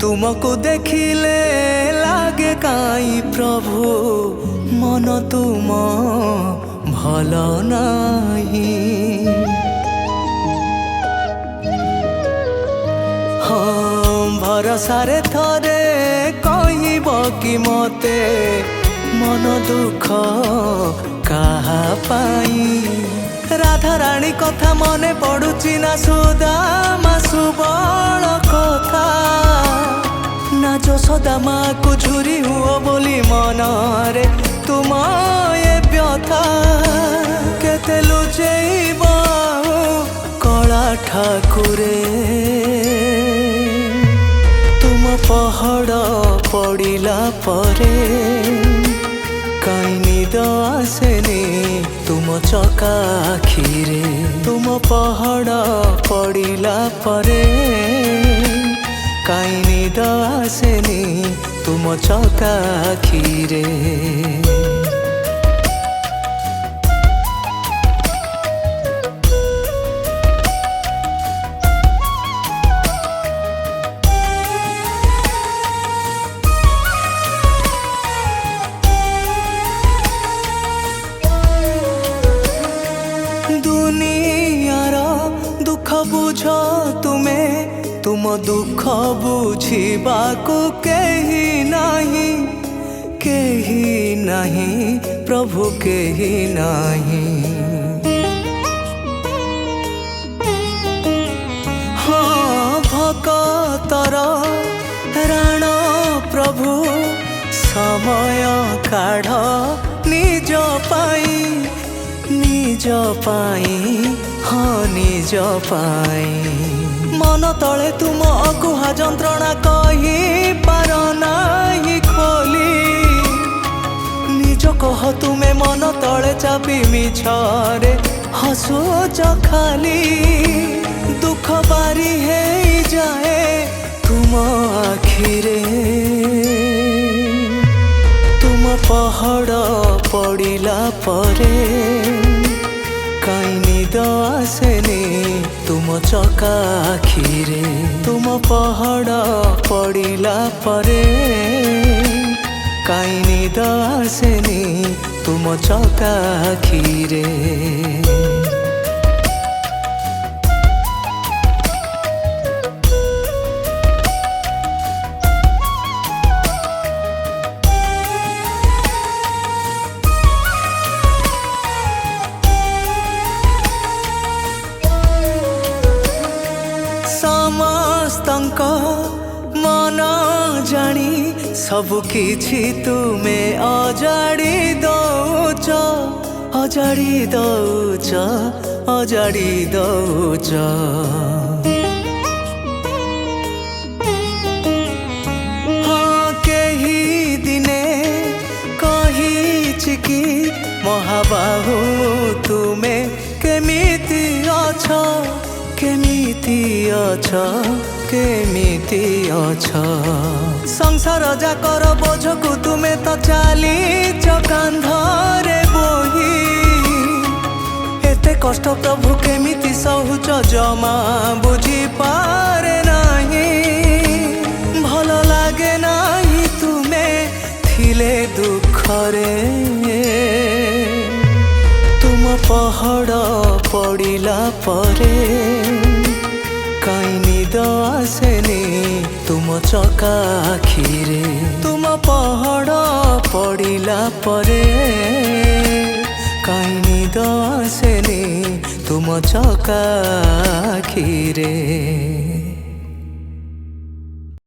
तुमको देखिले लागे काई प्रभु मन तुम भल नाही। हाँ भरोसारे थरे कहब कि मते मन दुख कहा पाई। राधा रानी कथा मने पड़ुची ना सुदामा सुबल कथा ना यशोदा माँ को झुरी हुओ बोली मनरे तुम ये व्यथा केते लुचेइब कला ठाकुरे। तुम पहाड़ पड़िला परे काई निद आसेनी तुम चका आखिरे। तुम पहाड़ पड़िला परे काई निद आसेनी तुम चका आखिरे। दुनियार दुख बुझ तुमे तुम दुख बुझिबाकु केही नहीं प्रभु केही नहीं। हाँ भक्तर राण प्रभु समय काढ़ निज पाई हाँ निज पाई। मन तले तुम अकुहा जंत्रणा कही पार नाही खोली। निज कह तुमे मन तले चापी मिछरे हसुच खाली। दुख बारी है जाए तुम आखिरे। तुम पहाड़ पड़िला परे काई निद आसेनी तुम चका आखिरे। तुम पहाड़ पड़िला परे काई निद आसेनी तुम चका आखिरे। समस्तंक मन जानी सबु किछि तुमे अजाड़ी दौच अजाड़ी दौच अजाड़ी दौच। हाँ केही दिने कहिछि कि महाबाहु तुमे केमिति अछ केमिति अछ केमिति अछ। संसार जाकर बोझकु तुमे तो चालीच कांधरे बोही। एते कष्ट प्रभु केमिति सहुच जमा बुझी पारे नाही। भल लागे नाही तुमे थिले दुखरे। तुम पहाड़ पड़िला परे काई निद आसेनी तुम चका आखिरे। तुम पहाड़ पड़िला परे काई निद आसेनी तुम चका आखिरे।